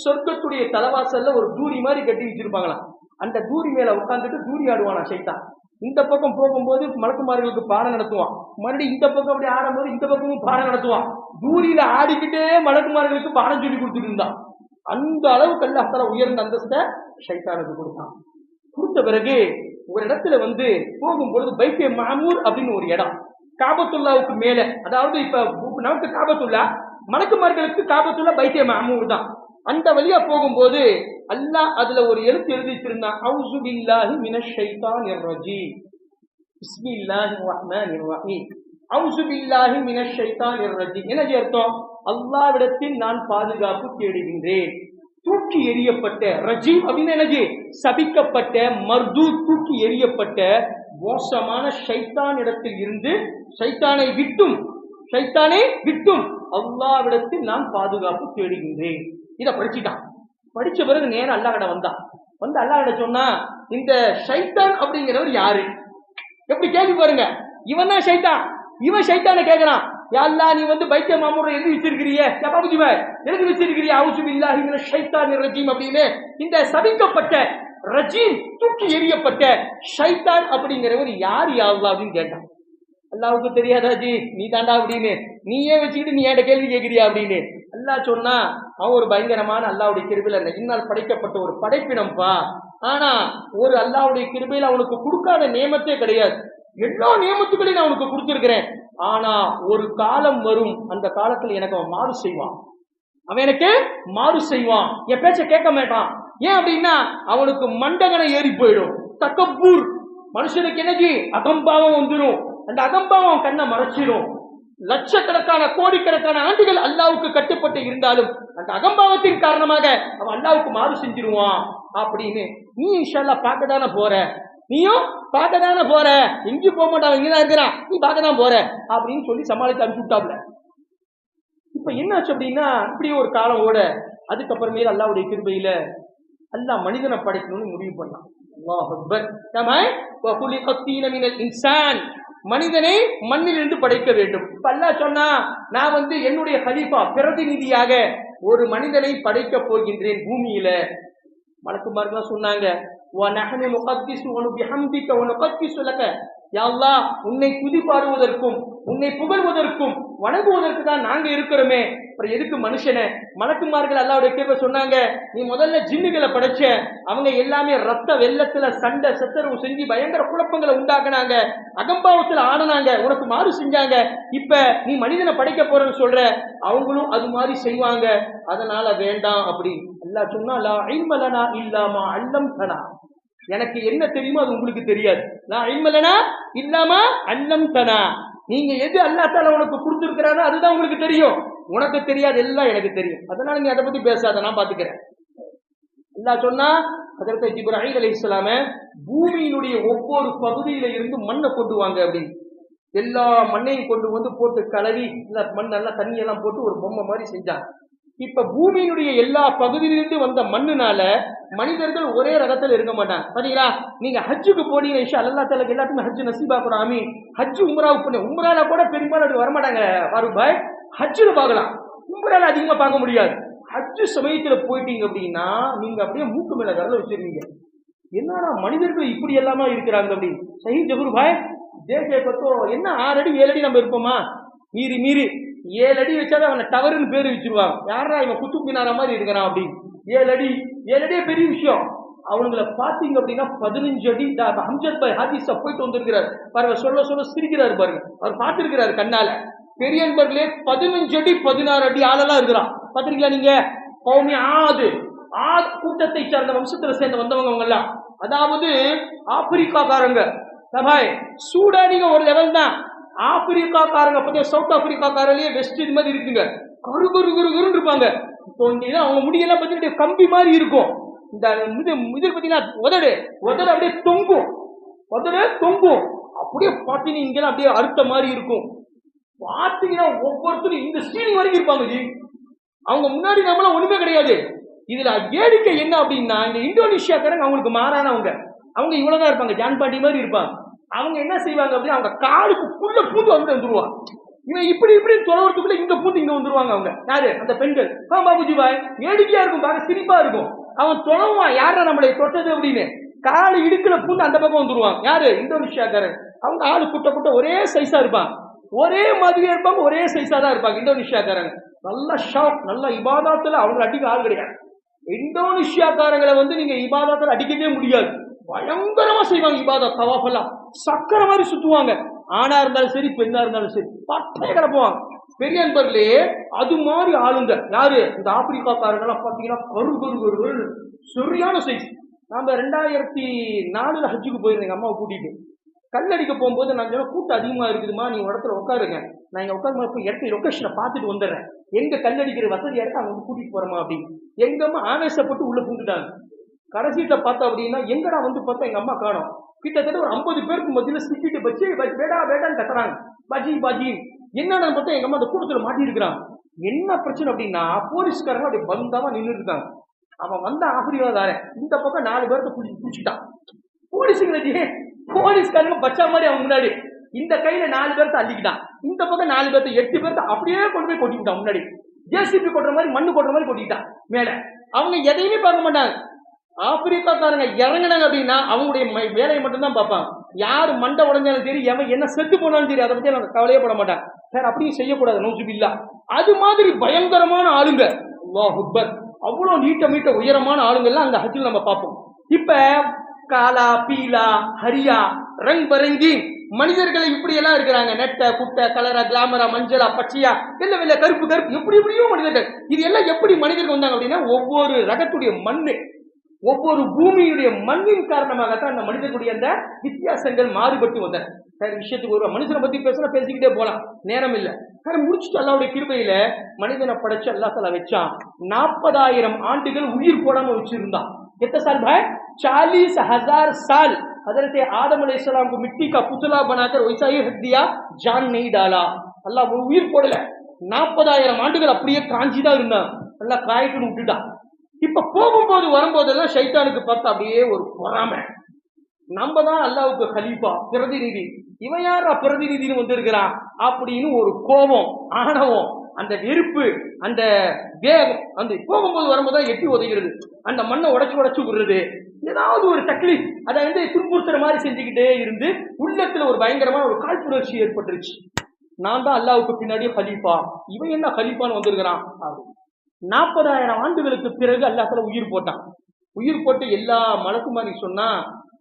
சொர்க்கத்துடைய தலவாசல்ல ஒரு தூரி மாதிரி கட்டி வச்சிருப்பாங்களாம். அந்த தூரி மேல உட்கார்ந்துட்டு தூரி ஆடுவானா ஷைத்தான். இந்த பக்கம் போகும்போது மலக்குமார்களுக்கு பாடம் நடத்துவான். மறுபடியும் இந்த பக்கம் அப்படி ஆடும்போது இந்த பக்கமும் பாடம் நடத்துவான். தூரியில ஆடிக்கிட்டே மலக்குமார்களுக்கு பாடம் சொல்லி கொடுத்துட்டு இருந்தான். அந்த அளவுக்கு அல்லாஹ் தஆலா உயர்ந்த அந்தஸ்தை ஷைத்தானுக்கு கொடுத்தான். கொடுத்த பிறகு ஒரு இடத்துல வந்து போகும்பொழுது பைத்தே மாமூர் அப்படின்னு ஒரு இடம், காபத்துல்லாவுக்கு மேல, அதாவது இப்ப நமக்கு காபத்துல்லா, மலக்குமார்களுக்கு காபத்துல்லா பைத்தே மாமூர் தான். அந்த வழியா போகும்போது அல்லாஹ் அதுல ஒரு எழுத்து எழுதி வச்சிருந்தான், அவுசு பில்லாஹி மினஷ் ஷைத்தானிர் ரஜீம், பிஸ்மில்லாஹிர் ரஹ்மானிர் ரஹீம். அவுசு பில்லாஹி மினஷ் ஷைத்தானிர் ரஜீம் என்ன அர்த்தம்? அல்லாஹ்விடத்தில் நான் பாதுகாப்பு தேடுகின்றேன். தூக்கி எறியப்பட்ட, ரஜீம் அப்படின்னு என்னது, சபிக்கப்பட்ட, மர்தூ தூக்கி எறியப்பட்ட மோசமான ஷைத்தான் இடத்தில் இருந்து ஷைத்தானை விட்டும் அல்லாஹ்விடத்தில் நான் பாதுகாப்பு தேடுகின்றேன். இத படிச்சுட்டான். படிச்ச பிறகு நேரம் அல்லாஹ்கிட்ட வந்தான். வந்து அல்லாஹ்கிட்ட சொன்னா, இந்த ஷைத்தான் அப்படிங்கிறவர் யாரு? எப்படி கேள்வி பாருங்க. இவன் தான் ஷைத்தான். இவன் ஷைத்தானை கேட்கிறான், யா அல்லாஹ், நீ வந்து பைத்திய மாமூரை எழுதி வச்சிருக்கிறியே, பாபுஜி பாய் எழுதி வச்சிருக்கிறியா, அவுசு பில்லாஹி மினஷ் ஷைத்தானிர் ரஜீம் அப்படின்னு. இந்த சபிக்கப்பட்ட ரஜீம் தூக்கி எறியப்பட்ட ஷைத்தான் அப்படிங்கிறவர் யார் யா அல்லாஹ் அப்படின்னு கேட்டான். அல்லாவுக்கு தெரியாதா ஜி, நீ தாண்டா அப்படின்னு, நீயே வச்சுக்கிட்டு நீ என்கிட்ட கேள்வி கேட்கிறியா அப்படின்னு. அல்லாஹ் சொன்னா, அவன் ஒரு பயங்கரமான அல்லாவுடைய கிருபையில இன்னால் படைக்கப்பட்ட ஒரு படைப்பினம்பா. ஆனா ஒரு அல்லாவுடைய கிருபையில அவனுக்கு கொடுக்காத நியமத்தே கிடையாது. எல்லா நியமத்துக்களையும் நான் அவனுக்கு கொடுத்திருக்கிறேன். ஆனா ஒரு காலம் வரும், அந்த காலத்துல எனக்கு அவன் மாறு செய்வான். என் பேச்ச கேட்க மாட்டான். ஏன் அப்படின்னா அவனுக்கு மண்டகனை ஏறி போயிடும். தக்கப்பூர், மனுஷனுக்கு என்னது, அகம்பாவம் வந்துடும். அந்த அகம்பாவம் கண்ணை மறைச்சிடும். லட்சக்கணக்கான கோடிக்கணக்கான ஆண்டுகள் அல்லாவுக்கு கட்டுப்பட்டு இருந்தாலும் அந்த அகம்பாவத்தின் காரணமாக அவன் அல்லாவுக்கு மாறு செஞ்சிருவான் அப்படின்னு. நீ இன்ஷா அல்லாஹ் பார்க்கதானே போற, நீயும் பார்க்கதானே போற, எங்கேயும் போக மாட்டான், இங்கதான் இருக்கிறான், நீ பார்க்கதான் போற அப்படின்னு சொல்லி சமாளித்து அனுப்பிச்சு விட்டாப்ல. இப்ப என்னாச்சு அப்படின்னா, இப்படி ஒரு காலம் ஓட, அதுக்கப்புறமே அல்லாவுடைய கிருபையில அல்லாஹ் மனிதனை படைக்கணும்னு முடிவு பண்ணான். அல்லாஹ் அக்பர். மனிதனை மண்ணிலிருந்து படைக்க வேண்டும். இப்ப அல்லாஹ் சொன்னா, நான் வந்து என்னுடைய கலீஃபா பிரதிநிதியாக ஒரு மனிதனை படைக்க போகின்றேன் பூமியில. மலக்குமார்கள் சொன்னாங்க, உன்னை துதி பாடுவதற்கும் உன்னை புகழ்வதற்கும் வணங்குவதற்கு தான் நாங்க இருக்கிறோமே, அப்புறம் எதுக்கு மனுஷனை? மலக்குமார்கள் அல்லாஹ்வுடைய கிருபை சொன்னாங்க, நீ முதல்ல ஜின்னுகளை படைச்ச, அவங்க எல்லாமே ரத்த வெள்ளத்துல சண்டை சச்சரவு செஞ்சு பயங்கர குழப்பங்களை உண்டாக்குனாங்க, அகம்பாவத்துல ஆடுனாங்க, உனக்கு மாறு செஞ்சாங்க. இப்ப நீ மனிதனை படைக்க போறன்னு சொல்ற, அவங்களும் அது மாதிரி செய்வாங்க, அதனால வேண்டாம் அப்படி அல்லாஹ் சொன்னா, லா இல்ம லனா இல்லா மா அல்லம்தனா, எனக்கு என்ன தெரியுமோ அது உங்களுக்கு தெரியாது. லா இல்ம லனா இல்லா மா அல்லம்தனா, நீங்க எது அல்லாஹ் தஆலா உனக்கு கொடுத்திருக்கிறாரோ அதுதான் உங்களுக்கு தெரியும், உனக்கு தெரியாது, எல்லாம் எனக்கு தெரியும், அதனால நீ அதை பத்தி பேசாத, நான் பாத்துக்கிறேன். அல்லாஹ் சொன்னா, ஹஜ்ரத் இப்ராஹீம் அலைஹிஸ்ஸலாம் பூமியினுடைய ஒவ்வொரு பகுதியில இருந்து மண்ணை கொண்டு வாங்க அப்படின்னு, எல்லா மண்ணையும் கொண்டு வந்து போட்டு கலவி மண் நல்லா தண்ணி எல்லாம் போட்டு ஒரு பொம்மை மாதிரி செஞ்சாங்க. இப்ப பூமியினுடைய எல்லா பகுதியிலிருந்து வந்த மண்ணுனால மனிதர்கள் ஒரே ரகத்துல இருக்க மாட்டாங்க. பாத்தீங்களா, நீங்க ஹஜ்ஜுக்கு போனீங்க, இன்ஷா அல்லாஹ் தஆலா எல்லாத்துக்கும் ஹஜ் நசீபா கூட, ஆமீன். ஹஜ் உம்ராவுக்கு போனீங்க, உம்ரால கூட பெரும்பாலும் அது வரமாட்டாங்க ஃபாரூக் பாய், ஹஜ்ஜுல பார்க்கலாம், உம்ரால அதிகமா பார்க்க முடியாது. ஹஜ் சமயத்துல போயிட்டீங்க அப்படின்னா நீங்க அப்படியே மூக்கு மேல விரல வச்சிருவீங்க, என்னடா மனிதர்கள் இப்படி எல்லாமா இருக்கிறாங்க அப்படின்னு. சஹீஹ் ஜஹூர் பாய் தேசே பத்தோ என்ன 6 அடி 7 அடி நம்ம இருப்போமா, மீறி 7 அடி வச்சாதான் அவனை டவர்னு பேரு வச்சிருவாங்க. யாரா இவன் குத்துப் மினார மாதிரி இருக்கிறான் அப்படின்னு. 7 அடியே பெரிய விஷயம். அவனுங்களை பாத்தீங்க அப்படின்னா 15 அடி. ஹம்ஜத் பாய் ஹாதிஸா போயிட்டு வந்திருக்கிறார் பாருங்க, சொல்ல சிரிக்கிறாரு பாருங்க, அவர் பார்த்திருக்கிறாரு கண்ணால. பெரிய நண்பர்களே 15 அடி 16 அடி ஆளெல்லாம் இருக்கிறான், பாத்திருக்கீங்களா நீங்க? கௌமி ஆது கூட்டத்தை சார்ந்த வம்சத்துல சேர்ந்து வந்தவங்க அவங்க எல்லாம், அதாவது ஆப்பிரிக்காக்காரங்க. சூடானிங்க ஒரு லெவல் தான், ஆப்பிரிக்காக்காரங்க பத்தியா சவுத் ஆப்பிரிக்காக்காரங்களே வெஸ்ட் இது மாதிரி இருக்குங்க, கருன்னு இருப்பாங்க. இப்போ இங்க அவங்க முடியெல்லாம் பார்த்தீங்கன்னா கம்பி மாதிரி இருக்கும். இந்த இது பார்த்தீங்கன்னா உதடு அப்படியே தொங்கும், அப்படியே பார்த்தீங்கன்னா இங்கெல்லாம் அப்படியே அறுத்த மாதிரி இருக்கும். பார்த்தீங்கன்னா ஒவ்வொருத்தரும் இந்த ஸ்டீல் வரைக்கும் இருப்பாங்க ஜி. அவங்க முன்னாடி நம்மளாம் ஒண்ணுமே கிடையாது. இதுல வேடிக்கை என்ன அப்படின்னா, இந்த இந்தோனேஷியாக்காரங்க அவங்களுக்கு மாறானவங்க, அவங்க இவ்வளவுதான் இருப்பாங்க, ஜான் பாட்டி மாதிரி இருப்பாங்க. அவங்க என்ன செய்வாங்க அப்படின்னா, அவங்க காலுக்குள்ள பூந்து வந்துருவாங்க. இவன் இப்படி தொலைவரத்துக்குள்ள இங்க பூந்து இங்க வந்துருவாங்க. அவங்க யாரு? அந்த பெண்கள். பாபுஜி பாய் வேடிக்கையா இருக்கும், பாக்க சிரிப்பா இருக்கும். அவன் தொலைவான், யார நம்மளை தொட்டது அப்படின்னு, காலு இடுக்குல பூந்து அந்த பக்கம் வந்துருவாங்க. யாரு? இந்தோனேஷியாக்காரன். அவங்க ஆளு குட்ட ஒரே சைஸா இருப்பாங்க, ஒரே மாதிரியா இருப்பாங்க, ஒரே சைஸா தான் இருப்பாங்க இந்தோனேஷியாக்காரங்க. நல்ல ஷாப், நல்ல இபாதத்துல அவங்க அடிக்க ஆள் கிடையாது. இந்தோனேஷியாக்காரங்களை வந்து நீங்க இபாதத்துல அடிக்கவே முடியாது, பயங்கரமா செய்வாங்க இபாதத். தவாஃப் எல்லாம் சக்கரை மாதிரி சுத்துவாங்க, ஆணா இருந்தாலும் சரி பெண்ணா இருந்தாலும் சரி பட்டைய கிளப்புவாங்க. பெரிய நண்பர்களே அது மாதிரி ஆளுங்க யாரு? இந்த ஆப்பிரிக்காக்காரங்க எல்லாம் பாத்தீங்கன்னா கரு சரியான சைஸ். நாம 2004 ஹஜ்ஜுக்கு போயிருந்தேன் எங்க அம்மாவை கூட்டிட்டு. கல்லடிக்க போகும்போது நான் சொன்ன கூட்டம் அதிகமா இருக்குதுமா, நீ ஒரு இடத்துல உட்காருங்க, நான் இங்க உட்காந்து இடத்துல லொகேஷனை பார்த்துட்டு வந்துடுறேன், எங்க கல்லடிக்கிற வசதியா இருக்கு அவங்க கூட்டிட்டு போறோமா அப்படின்னு. எங்க அம்மா ஆவேசப்பட்டு உள்ள பூந்துட்டாங்க. கடைசியில பார்த்தா அப்படின்னா எங்கடா வந்து பார்த்தா எங்க அம்மா காணோம். கிட்டத்தட்ட ஒரு 50 பேருக்கு மத்தியில சிக்கிட்டு வச்சு வேடா வேடான்னு கத்துறாங்க, பாஜி பாஜி. என்னன்னு பார்த்தா எங்க அம்மா அந்த கூட்டத்துல மாட்டி இருக்கிறான். என்ன பிரச்சனை அப்படின்னா போலீஸ்காரங்க அப்படி பந்தாவா நின்று இருக்காங்க. அவன் வந்த ஆப்பிரிக்காதாரன் இந்த பக்கம் 4 பேர்த்த பிடிச்சிட்டான். போலீஸ்காரங்க பச்சா மாதிரி அவன் முன்னாடி இந்த கையில 4 பேர்த்த அள்ளிக்கிட்டான். இந்த பக்கம் 4 பேர்த்த 8 பேர்த்த அப்படியே கொண்டு போய் கொட்டிக்கிட்டான். முன்னாடி ஜேசிபி கொட்டுற மாதிரி மண்ணு கொட்டுற மாதிரி கொட்டிக்கிட்டான் மேல. அவங்க எதையுமே பார்க்க மாட்டாங்க. ஆப்பிரிக்காக்காரங்க இறங்கினாங்க அப்படின்னா அவங்களுடைய வேலையை மட்டும்தான் பார்ப்பாங்க. யாரு மண்டை உடஞ்சாலும் சரி, எவன் என்ன செத்து போனாலும் சரி, அதை பத்தி அவங்க கவலையே பட மாட்டாங்க. சார் அப்படியும் செய்யக்கூடாது, நௌசுபில்லா. அது மாதிரி பயங்கரமான ஆளுங்க, அல்லாஹ் அக்பர், அவ்வளவு நீட்ட மீட்ட உயரமான ஆளுங்கள்லாம் அங்க ஹஜ்ஜில் நம்ம பார்ப்போம். இப்ப காலா பீலா ஹரியா ரங் பரங்கி மனிதர்களை இப்படி எல்லாம் இருக்கிறாங்க. நெட்ட குட்டை கலரா கிளாமரா மஞ்சளா பச்சையா வெள்ள வெள்ள கருப்பு கருப்பு எப்படி எப்படியோ மனிதர்கள். இது எல்லாம் எப்படி மனிதர்கள் வந்தாங்க அப்படின்னா ஒவ்வொரு ரகத்துடைய மண்ணு, ஒவ்வொரு பூமியுடைய மண்ணின் காரணமாகத்தான் அந்த மனிதர்களுடைய அந்த வித்தியாசங்கள் மாறுபட்டு வந்தன. சரி, விஷயத்துக்கு ஒரு மனுஷனை பத்தி பேசிக்கிட்டே போலாம், நேரம் இல்ல. சரி, முடிச்சுட்டு அல்லாவுடைய கிருபையில மனிதனை படைச்சு அல்லா தஆலா வச்சான். 40,000 ஆண்டுகள் உயிர் போடாம வச்சிருந்தான். कितने साल भाई? 40,000 साल हजरत आदम अलैहिस्सलाम को मिट्टी का पुतला बनाकर वैसा ही रख दिया, जान नहीं डाला. अल्लाह உயிர் போடல. 40,000 ஆண்டுகள் அப்படியே காஞ்சிதான் இருந்தான். நல்லா காய்க்குன்னு விட்டுட்டான். இப்ப போகும்போது வரும்போதெல்லாம் ஷைத்தானுக்கு பார்த்தா அப்படியே ஒரு பொறாமை. நம்ம தான் அல்லாவுக்கு கலீஃபா, பிரதிநிதி, இவன் யாரா பிரதிநிதினு வந்திருக்கிறான் அப்படின்னு ஒரு கோபம், ஆணவம், அந்த வெறுப்பு, அந்த வேகம், அந்த போகும்போது வரும்போது எட்டி உதைகிறது, அந்த மண்ணை உடைச்சு விடுறது, ஏதாவது ஒரு தக்லீஃப், அதை வந்து துன்புறுத்துற மாதிரி செஞ்சுக்கிட்டே இருந்து உள்ளத்துல ஒரு பயங்கரமான ஒரு காழ்ப்புணர்ச்சி ஏற்பட்டுருச்சு. நான் தான் அல்லாவுக்கு பின்னாடியே கலீஃபா, இவன் என்ன கலீஃபான்னு வந்திருக்கிறான். 40,000 ஆண்டுகளுக்கு பிறகு அல்லாஹ் தஆலா உயிர் போட்டான். உயிர் போட்டு எல்லா மலக்குமாரி சொன்னா,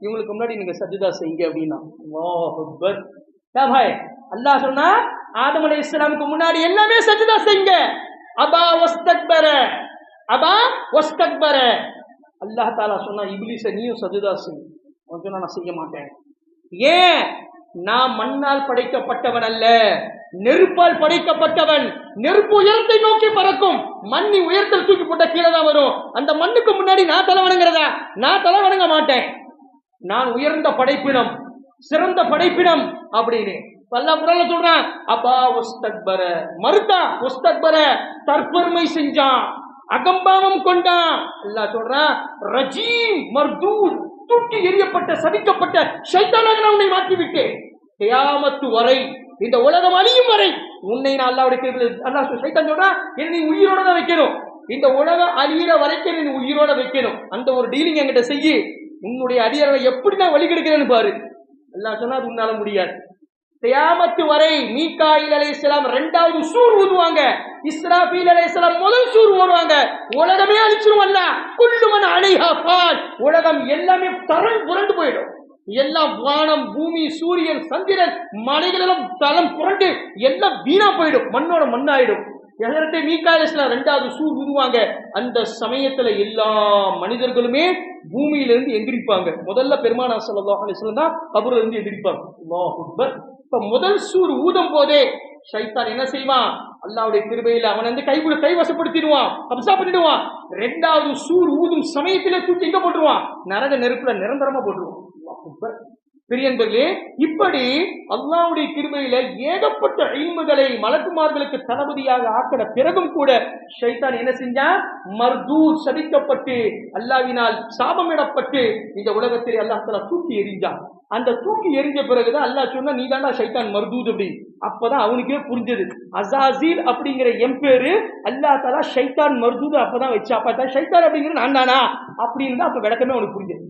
இவங்களுக்கு முன்னாடி நீங்க சஜ்ஜதா செய்யுங்க அப்படின்னா. அல்லாஹ் அக்பர். பாய், அல்லாஹ் சொன்னா ஆதம் அலைஹிஸ்ஸலாமுக்கு முன்னாடி எல்லாமே சஜ்ஜதா செய்யுங்க. அபா வஸ்தக்பர, அபா வஸ்தக்பர. அல்லாஹ் தஆலா சொன்னா இப்லீஸ நீயும் சஜ்ஜதா செய். அவன் சொன்னா நான் செய்ய மாட்டேன். ஏன்? நான் மண்ணால் படைக்கப்பட்டவன் அல்ல, நெருப்பால் படைக்கப்பட்டவன். நெருப்பு உயரத்தை நோக்கி பறக்கும், மண்ணி உயரத்தில் தூக்கி போட்ட கீழே தான் வரும். அந்த மண்ணுக்கு முன்னாடி நான் தலை வணங்குறதா? நான் தலை வணங்க மாட்டேன். நான் உயர்ந்த படைப்பினம், சிறந்த படைப்பினம் அப்படின்னு அல்லாஹ் குர்ஆன்ல சொல்றான். அப்பா வஸ்தக்பர, மறுத்தான், வஸ்தக்பர தற்பெருமை செஞ்சான், அகம்பாவம் கொண்டான். அல்லாஹ் சொல்றான் ரஜீம் மர்தூத், தூக்கி எறியப்பட்ட சபிக்கப்பட்ட ஷைத்தானாக நான் உன்னை மாற்றி விட்டேன். கியாமத்து வரை, இந்த உலகம் அழியும் வரை உன்னை நான் அல்லாஹ்வுடைய அல்லாஹ் ஷைத்தான் சொல்றான் நீ உயிரோட தான் வைக்கணும். இந்த உலகம் அழியிற வரைக்கும் நீ உயிரோட வைக்கணும். அந்த ஒரு டீலிங் என்கிட்ட செய்யி, உன்னுடைய அடியாரை எப்படி நான் வழி கெடுக்கிறேன்னு பாரு. அல்லாஹ் சொன்னா அது உன்னால முடியாது. கியாமத்து வரை மீகாயில் அலைஹிஸ்ஸலாம் 2வது சூர் ஊதுவாங்க, இஸ்ராஃபீல் அலைஹிஸ்ஸலாம் முதல் சூர் ஓடுவாங்க. உலகமே அழிச்சிருவல்ல, குல்லு மன் அலைஹா ஃபான், உலகம் எல்லாமே தரம் புரண்டு போயிடும். எல்லாம் வானம் பூமி சூரியன் சந்திரன் மலைகள் எல்லாம் தளம் புரண்டு எல்லாம் வீணா போயிடும், மண்ணோட மண்ணாயிடும். ஹஜ்ரத் மீகாயில் அலைஹிஸ்ஸலாம் 2வது சூர் ஊதுவாங்க. அந்த சமயத்துல எல்லா மனிதர்களுமே பூமியிலிருந்து எந்திரிப்பாங்க. முதல்ல பெருமானார் ஸல்லல்லாஹு அலைஹி வஸல்லம் தான் கபர்ல இருந்து எந்திரிப்பாங்க. அல்லாஹ் அக்பர். இப்ப முதல் சூர் ஊதும் போதே ஷைத்தான் என்ன செய்வான்? அல்லாஹ்வுடைய கிருபையில அவன் வந்து கைவசப்படுத்திடுவான், கப்ஸா பண்ணிடுவான். 2வது சூர் ஊதும் சமயத்திலே தூக்கி எங்க போட்டுருவான்? நரக நெருப்புல நிரந்தரமா போட்டுருவான். அல்லாஹ் அக்பர். பெரியன்பர்களே, இப்படி அல்லாஹ்வுடைய கிருபையில ஏகப்பட்ட இல்முகளை மலக்குமார்களுக்கு தளபதியாக ஆக்கின பிறகும் கூட ஷைத்தான் என்ன செஞ்சான்? மர்தூத், சபிக்கப்பட்டு அல்லாஹ்வினால் சாபமிடப்பட்டு இந்த உலகத்தை அல்லாஹ் தஆலா தூக்கி எறிஞ்சான். அந்த தூக்கி எறிஞ்ச பிறகுதான் அல்லாஹ் சொன்னா நீ தாண்டா ஷைத்தான் மர்தூத் அப்படி. அப்பதான் அவனுக்கே புரிஞ்சது, அஸாஸீல் அப்படிங்கிற என் பேரு அல்லாஹ் தஆலா ஷைத்தான் மர்தூத் அப்பதான் வச்சா. அப்பதான் ஷைத்தான் அப்படிங்கிற நான் தானா அப்படின்னு தான் அப்ப விளக்கமே அவனுக்கு புரிஞ்சது.